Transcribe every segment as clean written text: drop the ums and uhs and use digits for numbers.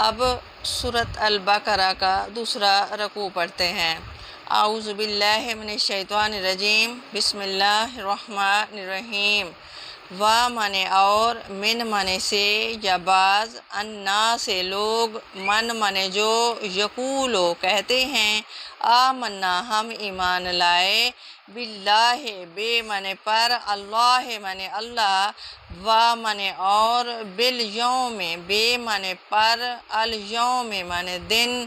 اب سورۃ البقرہ کا دوسرا رکوع پڑھتے ہیں۔ اعوذ باللہ من الشیطان الرجیم، بسم اللہ الرحمن الرحیم۔ و منے اور، من منے سے یا بعض، الناس سے لوگ، من منے جو، یقولو کہتے ہیں، آمنا ہم ایمان لائے، باللہ بے منے پر، اللہ منے اللہ، و منے اور، بالیوم بے منے پر، الیوم منے دن،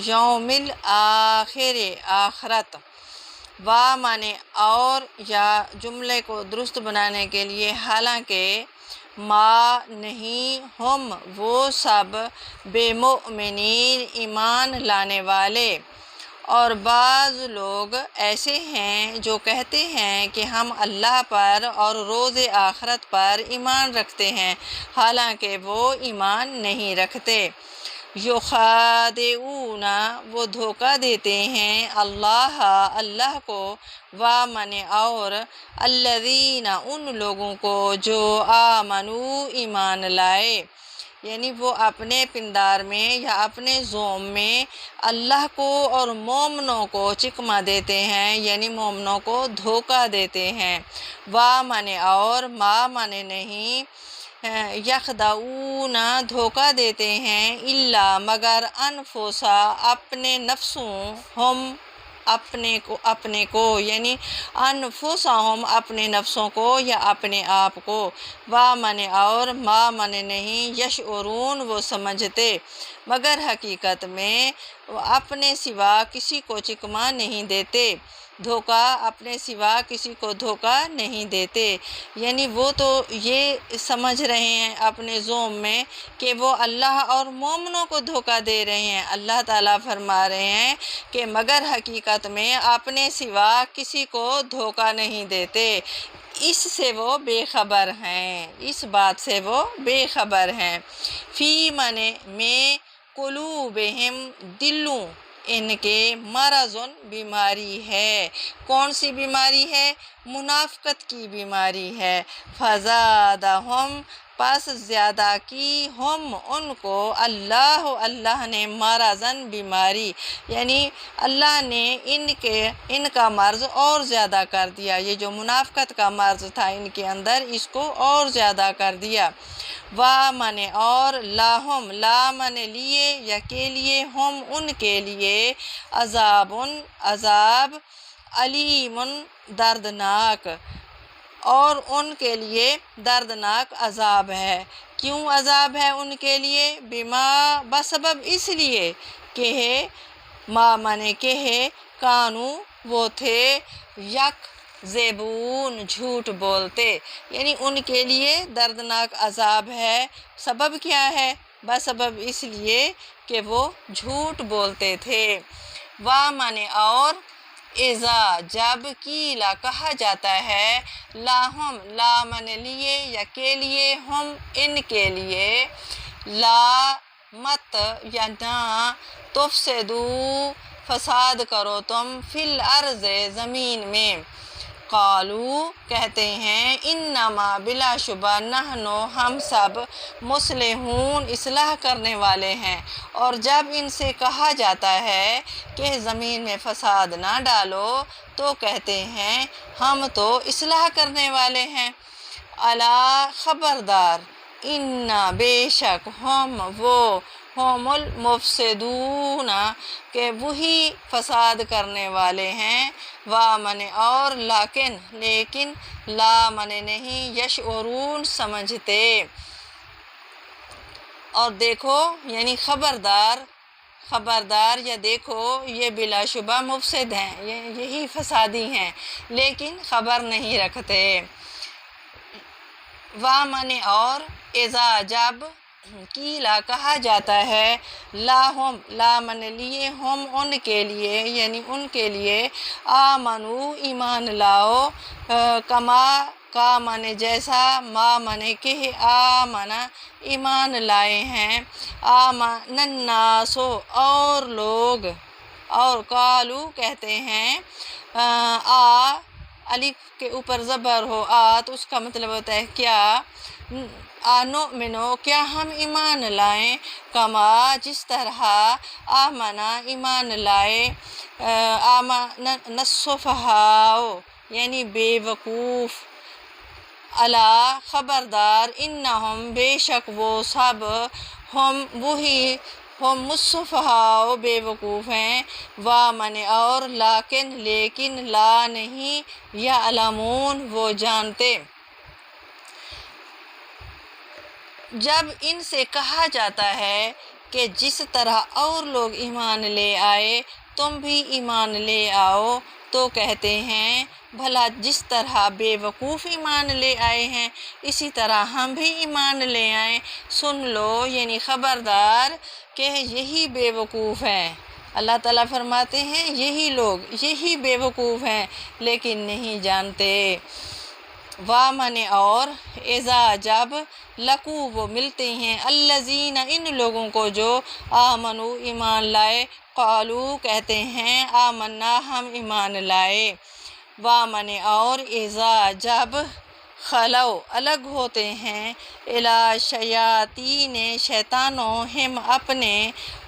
یوم الآخر آخرت، و منے اور، یا جملے کو درست بنانے کے لیے حالانکہ، ما نہیں، ہم وہ سب، بے مؤمنین ایمان لانے والے، اور بعض لوگ ایسے ہیں جو کہتے ہیں کہ ہم اللہ پر اور روز آخرت پر ایمان رکھتے ہیں حالانکہ وہ ایمان نہیں رکھتے۔ یخادعون وہ دھوکہ دیتے ہیں، اللہ کو، و منے اور، الذین ان لوگوں کو جو آمنو ایمان لائے، یعنی وہ اپنے پندار میں یا اپنے زوم میں اللہ کو اور مومنوں کو چکما دیتے ہیں، یعنی مومنوں کو دھوکہ دیتے ہیں۔ و منے اور، ما منے نہیں، یخدعون دھوکہ دیتے ہیں، الا مگر، انفسا اپنے نفسوں، ہم اپنے کو یعنی انفسہم اپنے نفسوں کو یا اپنے آپ کو، و منے اور، ما منے نہیں، یشعرون وہ سمجھتے، مگر حقیقت میں اپنے سوا کسی کو چکما نہیں دیتے، دھوکہ اپنے سوا کسی کو دھوکہ نہیں دیتے، یعنی وہ تو یہ سمجھ رہے ہیں اپنے زوم میں کہ وہ اللہ اور مومنوں کو دھوکہ دے رہے ہیں۔ اللہ تعالیٰ فرما رہے ہیں کہ مگر حقیقت میں اپنے سوا کسی کو دھوکہ نہیں دیتے، اس سے وہ بے خبر ہیں، اس بات سے وہ بے خبر ہیں۔ فی منے میں، قلوبہم دلوں ان کے، مرضٌ بیماری ہے، کون سی بیماری ہے؟ منافقت کی بیماری ہے۔ فزادہم پس زیادہ کی، ہم ان کو، اللہ نے، مرضاً بیماری، یعنی اللہ نے ان کا مرض اور زیادہ کر دیا، یہ جو منافقت کا مرض تھا ان کے اندر اس کو اور زیادہ کر دیا۔ و منے اور، لاہم لا منے لیے یا کے لیے، ہم ان کے لیے، عذاب، علیم دردناک، اور ان کے لیے دردناک عذاب ہے۔ کیوں عذاب ہے ان کے لیے؟ بما بسبب اس لیے کہ ما منے کہ کانو وہ تھے، یکذبون جھوٹ بولتے، یعنی ان کے لیے دردناک عذاب ہے۔ سبب کیا ہے؟ بسبب اس لیے کہ وہ جھوٹ بولتے تھے۔ و منے اور، اذا جب، قیلا کہا جاتا ہے، لاہم لا منے لیے یا کے لیے، ہم ان کے لیے، لا مت یا نہ، تفسدو فساد کرو تم، فی الارض زمین میں، قالو کہتے ہیں، انما بلا شبہ، نحنو ہم سب، مصلحون اصلاح کرنے والے ہیں، اور جب ان سے کہا جاتا ہے کہ زمین میں فساد نہ ڈالو تو کہتے ہیں ہم تو اصلاح کرنے والے ہیں۔ الا خبردار، انا بے شک، ہم وہ، ہم المفسدون کہ وہی فساد کرنے والے ہیں، و منے اور، لیکن، لا منے نہیں، یشعرون سمجھتے۔ اور دیکھو یعنی خبردار یا دیکھو، یہ بلا شبہ مفسد ہیں، یہی فسادی ہیں، لیکن خبر نہیں رکھتے۔ و منے اور، اذا جب، قیلا کہا جاتا ہے، لاہم لا منے لیے، ہم ان کے لیے، یعنی ان کے لیے، آمنو ایمان لاؤ، کما کا منے جیسا، ما منے کہ آمنا ایمان لائے ہیں، آمن الناس اور لوگ، اور قالو کہتے ہیں، الف کے اوپر زبر ہو، تو اس کا مطلب ہوتا ہے کیا، آنؤمنو کیا ہم ایمان لائیں، کما جس طرح آمنا ایمان لائے، آمن السفہاء یعنی بے وقوف، الا خبردار، انہم بے شک وہ سب، ہم وہی، ہم السفہاء بے وقوف ہیں، وامن اور، لیکن لا نہیں، یعلمون وہ جانتے۔ جب ان سے کہا جاتا ہے کہ جس طرح اور لوگ ایمان لے آئے تم بھی ایمان لے آؤ، تو کہتے ہیں بھلا جس طرح بے وقوف ایمان لے آئے ہیں اسی طرح ہم بھی ایمان لے آئیں۔ سن لو یعنی خبردار کہ یہی بے وقوف ہیں۔ اللہ تعالیٰ فرماتے ہیں یہی لوگ، یہی بے وقوف ہیں لیکن نہیں جانتے۔ وامن اور، اذا جب، لقو وہ ملتے ہیں، الذین ان لوگوں کو جو، آمنو ایمان لائے، قالو کہتے ہیں، آمنا ہم ایمان لائے۔ وامن اور، اذا جب، خلو الگ ہوتے ہیں، الی شیاطین شیطانوں، ہم اپنے،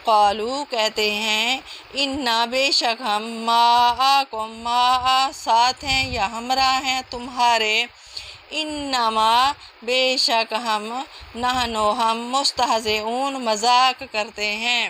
قالو کہتے ہیں، انا بے شک ہم، معکم ساتھ ہیں یا ہمراہ ہیں تمہارے، انما بے شک ہم، نحنو ہم، مستہزئون مذاق کرتے ہیں۔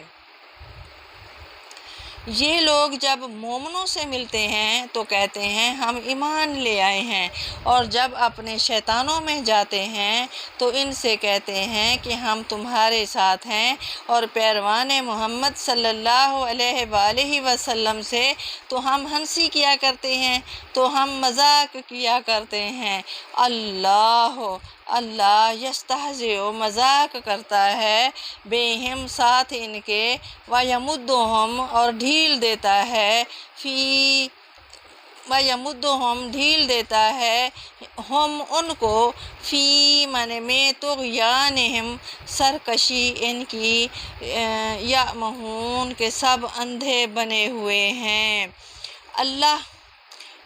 یہ لوگ جب مومنوں سے ملتے ہیں تو کہتے ہیں ہم ایمان لے آئے ہیں، اور جب اپنے شیطانوں میں جاتے ہیں تو ان سے کہتے ہیں کہ ہم تمہارے ساتھ ہیں، اور پیروان محمد صلی اللہ علیہ وآلہ وسلم سے تو ہم ہنسی کیا کرتے ہیں، تو ہم مذاق کیا کرتے ہیں۔ اللہ یستہزئ مذاق کرتا ہے، بہم ساتھ ان کے، ویمدہم اور ڈھیل دیتا ہے، ڈھیل دیتا ہے، ہم ان کو، فی من میں، طغیانہم سرکشی ان کی، یعمہون کے سب اندھے بنے ہوئے ہیں۔ اللہ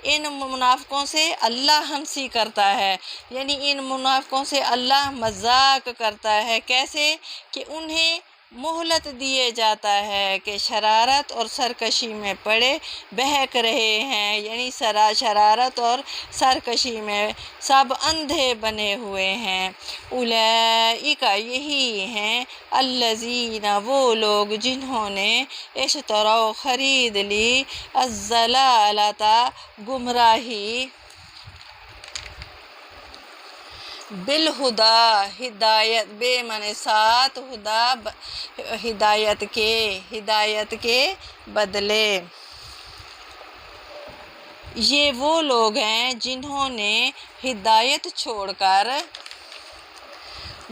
ان منافقوں سے اللہ ہنسی کرتا ہے، یعنی ان منافقوں سے اللہ مذاق کرتا ہے۔ کیسے کہ انہیں مہلت دیے جاتا ہے کہ شرارت اور سرکشی میں پڑے بہک رہے ہیں، یعنی شرارت اور سرکشی میں سب اندھے بنے ہوئے ہیں۔ اولئک یہی ہیں، الذین وہ لوگ جنہوں نے، اشتروا خرید لی، الضلالۃ گمراہی، بالہدیٰ ہدایت، بے معنی ساتھ، ہدایت کے بدلے۔ یہ وہ لوگ ہیں جنہوں نے ہدایت چھوڑ کر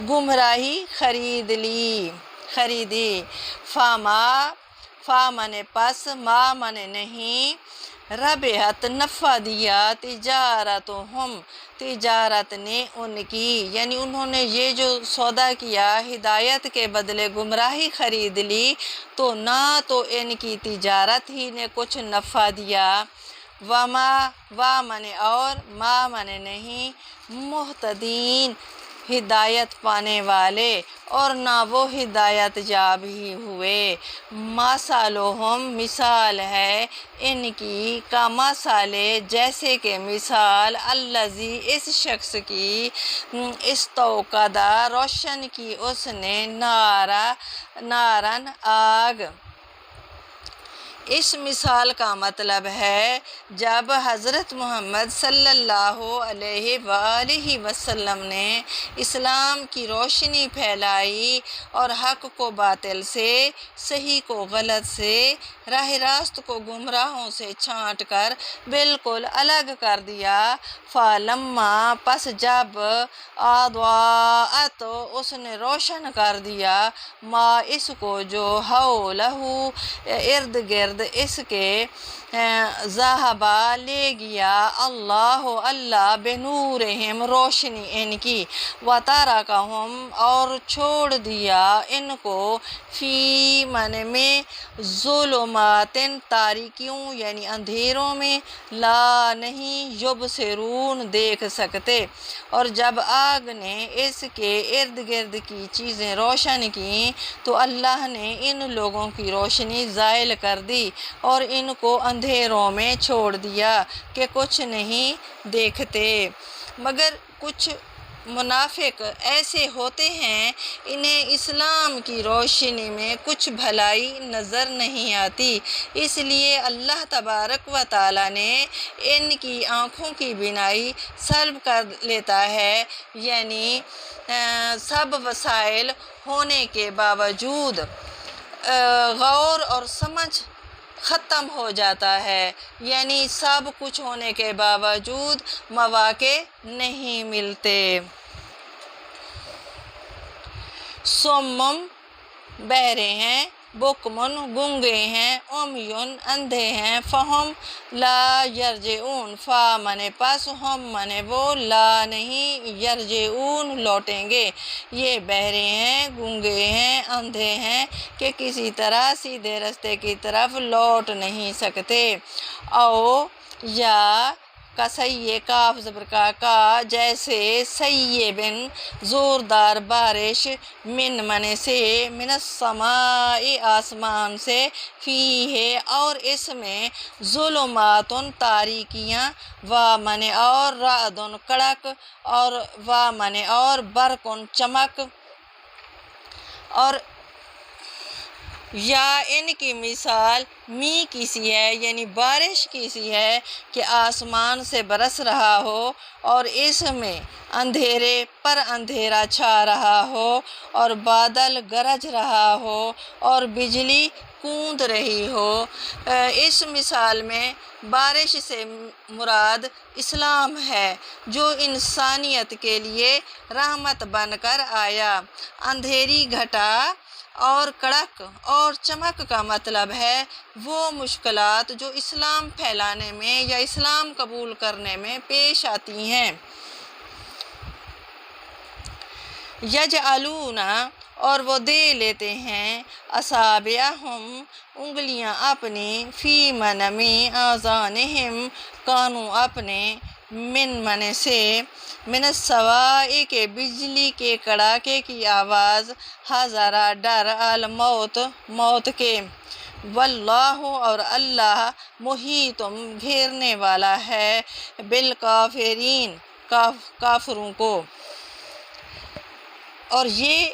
گمراہی خریدی۔ فا من پس، ما من نہیں، ربحت نفع دیا، تجارت نے ان کی، یعنی انہوں نے یہ جو سودا کیا، ہدایت کے بدلے گمراہی خرید لی، تو نہ تو ان کی تجارت ہی نے کچھ نفع دیا، وامن اور، ما من نہیں، مہتدین ہدایت پانے والے، اور نہ وہ ہدایت یاب ہی ہوئے۔ مثالہم مثال ہے ان کی، کمثل جیسے کہ مثال، الذی اس شخص کی، استوقد روشن کی اس نے، نارن آگ۔ اس مثال کا مطلب ہے جب حضرت محمد صلی اللہ علیہ وآلہ وسلم نے اسلام کی روشنی پھیلائی اور حق کو باطل سے، صحیح کو غلط سے، راہ راست کو گمراہوں سے چھانٹ کر بالکل الگ کر دیا، فلما پس جب، اضاءت اس نے روشن کر دیا، ما اس کو جو، حولہ ارد گرد گرد اس کے ذہبا لے گیا اللہ بنورہم روشنی ان کی وترکہم اور چھوڑ دیا ان کو فی میں ظلمات تاریکیوں یعنی اندھیروں میں لا نہیں یبصرون دیکھ سکتے۔ اور جب آگ نے اس کے ارد گرد کی چیزیں روشن کیں تو اللہ نے ان لوگوں کی روشنی زائل کر دی اور ان کو اندھیروں میں چھوڑ دیا کہ کچھ نہیں دیکھتے۔ مگر کچھ منافق ایسے ہوتے ہیں انہیں اسلام کی روشنی میں کچھ بھلائی نظر نہیں آتی، اس لیے اللہ تبارک و تعالیٰ نے ان کی آنکھوں کی بینائی سلب کر لیتا ہے، یعنی سب وسائل ہونے کے باوجود غور اور سمجھ ختم ہو جاتا ہے، یعنی سب کچھ ہونے کے باوجود مواقع نہیں ملتے۔ سمم بہرے ہیں، بکمن گنگے ہیں، عمیون اندھے ہیں، فہم لا یرجعون فا منے پس ہم منے وہ لا نہیں یرجعون لوٹیں گے، یہ بہرے ہیں، گنگے ہیں، اندھے ہیں کہ کسی طرح سیدھے رستے کی طرف لوٹ نہیں سکتے۔ او یا کسیے کاف زبر کا جیسے سیبن زوردار بارش من منے سے من السماء آسمان سے فیہ اور اس میں ظلمات تاریکیاں و منے اور رعدن کڑک اور و منے اور برقن چمک اور یا ان کی مثال می کی سی ہے یعنی بارش کی سی ہے کہ آسمان سے برس رہا ہو اور اس میں اندھیرے پر اندھیرا چھا رہا ہو اور بادل گرج رہا ہو اور بجلی کوند رہی ہو۔ اس مثال میں بارش سے مراد اسلام ہے جو انسانیت کے لیے رحمت بن کر آیا۔ اندھیری گھٹا اور کڑک اور چمک کا مطلب ہے وہ مشکلات جو اسلام پھیلانے میں یا اسلام قبول کرنے میں پیش آتی ہیں۔ یجعلون اور وہ دے لیتے ہیں اصابعہم انگلیاں اپنی فی منمی آذانہم کانوں اپنے من منے سے من السواء کے بجلی کے کڑاکے کی آواز حذر ڈر الموت موت کے واللہ اور اللہ محیطم گھیرنے والا ہے بالکافرین کافروں کو۔ اور یہ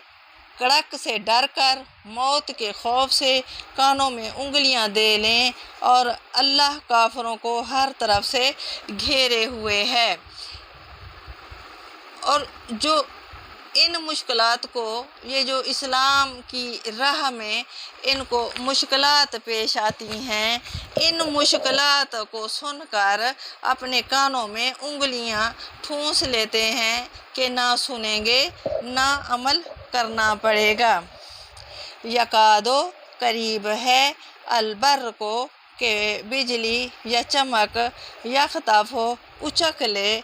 کڑک سے ڈر کر موت کے خوف سے کانوں میں انگلیاں دے لیں اور اللہ کافروں کو ہر طرف سے گھیرے ہوئے ہے۔ اور جو ان مشکلات کو یہ جو اسلام کی راہ میں ان کو مشکلات پیش آتی ہیں ان مشکلات کو سن کر اپنے کانوں میں انگلیاں ٹھونس لیتے ہیں کہ نہ سنیں گے نہ عمل کرنا پڑے گا۔ یکادو قریب ہے البر کو کہ بجلی یا چمک یخطف اچک لے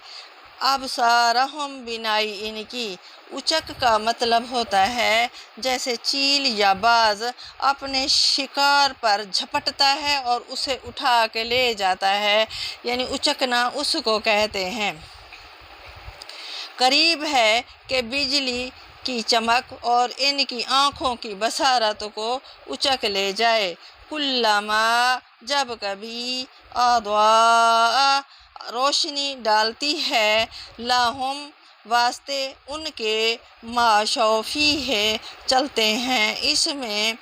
ابصارہم بینائی ان کی۔ اچک کا مطلب ہوتا ہے جیسے چیل یا باز اپنے شکار پر جھپٹتا ہے اور اسے اٹھا کے لے جاتا ہے، یعنی اچکنا اس کو کہتے ہیں۔ قریب ہے کہ بجلی کی چمک اور ان کی آنکھوں کی بصارت کو اچک لے جائے۔ کلما جب کبھی اضاء روشنی ڈالتی ہے لہم واسطے ان کے ماشوا فیہ چلتے ہیں اس میں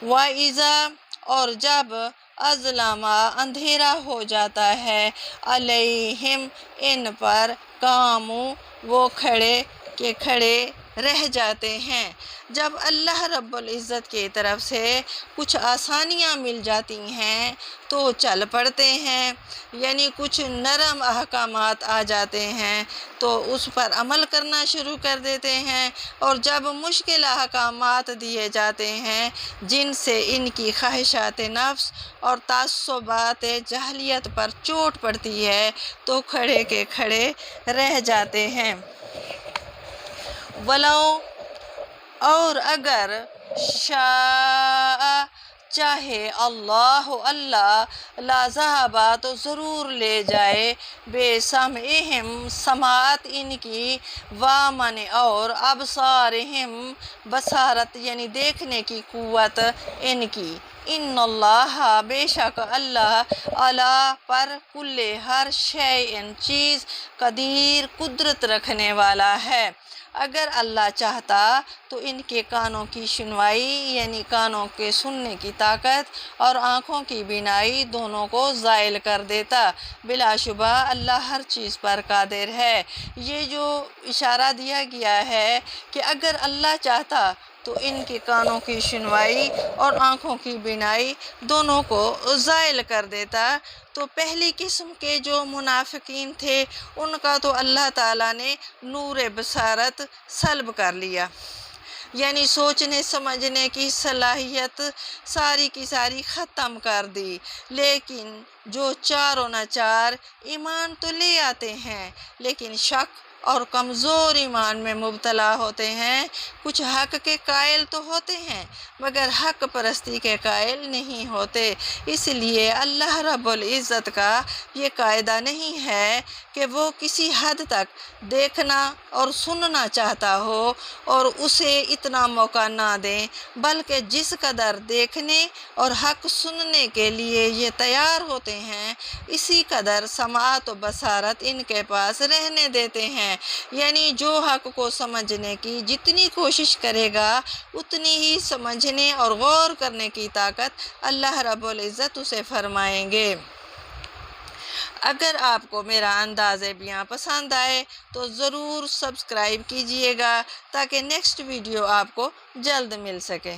وَإِذَا اور جب اظلم اندھیرا ہو جاتا ہے علیہم ان پر قاموا وہ کھڑے رہ جاتے ہیں۔ جب اللہ رب العزت کی طرف سے کچھ آسانیاں مل جاتی ہیں تو چل پڑتے ہیں، یعنی کچھ نرم احکامات آ جاتے ہیں تو اس پر عمل کرنا شروع کر دیتے ہیں، اور جب مشکل احکامات دیے جاتے ہیں جن سے ان کی خواہشات نفس اور تعصبات جاہلیت پر چوٹ پڑتی ہے تو کھڑے کے کھڑے رہ جاتے ہیں۔ ولو، اور اگر شاء، چاہے اللہ لا ذہب، تو ضرور لے جائے بے سمعہم، سماعت ان کی، وامن، اور ابصارہم، بصارت یعنی دیکھنے کی قوت ان کی۔ ان اللہ، بے شک اللہ، علی پر کل ہر شیء چیز، قدیر قدرت رکھنے والا ہے۔ اگر اللہ چاہتا تو ان کے کانوں کی سنوائی یعنی کانوں کے سننے کی طاقت اور آنکھوں کی بینائی دونوں کو زائل کر دیتا۔ بلا شبہ اللہ ہر چیز پر قادر ہے۔ یہ جو اشارہ دیا گیا ہے کہ اگر اللہ چاہتا تو ان کے کانوں کی سنوائی اور آنکھوں کی بینائی دونوں کو زائل کر دیتا، تو پہلی قسم کے جو منافقین تھے ان کا تو اللہ تعالیٰ نے نور بصارت سلب کر لیا، یعنی سوچنے سمجھنے کی صلاحیت ساری کی ساری ختم کر دی۔ لیکن جو چاروں ناچار ایمان تو لے آتے ہیں لیکن شک اور کمزور ایمان میں مبتلا ہوتے ہیں، کچھ حق کے قائل تو ہوتے ہیں مگر حق پرستی کے قائل نہیں ہوتے۔ اس لیے اللہ رب العزت کا یہ قاعدہ نہیں ہے کہ وہ کسی حد تک دیکھنا اور سننا چاہتا ہو اور اسے اتنا موقع نہ دیں، بلکہ جس قدر دیکھنے اور حق سننے کے لیے یہ تیار ہوتے ہیں اسی قدر سماعت و بصارت ان کے پاس رہنے دیتے ہیں، یعنی جو حق کو سمجھنے کی جتنی کوشش کرے گا اتنی ہی سمجھنے اور غور کرنے کی طاقت اللہ رب العزت اسے فرمائیں گے۔ اگر آپ کو میرا انداز بیاں پسند آئے تو ضرور سبسکرائب کیجئے گا تاکہ نیکسٹ ویڈیو آپ کو جلد مل سکے۔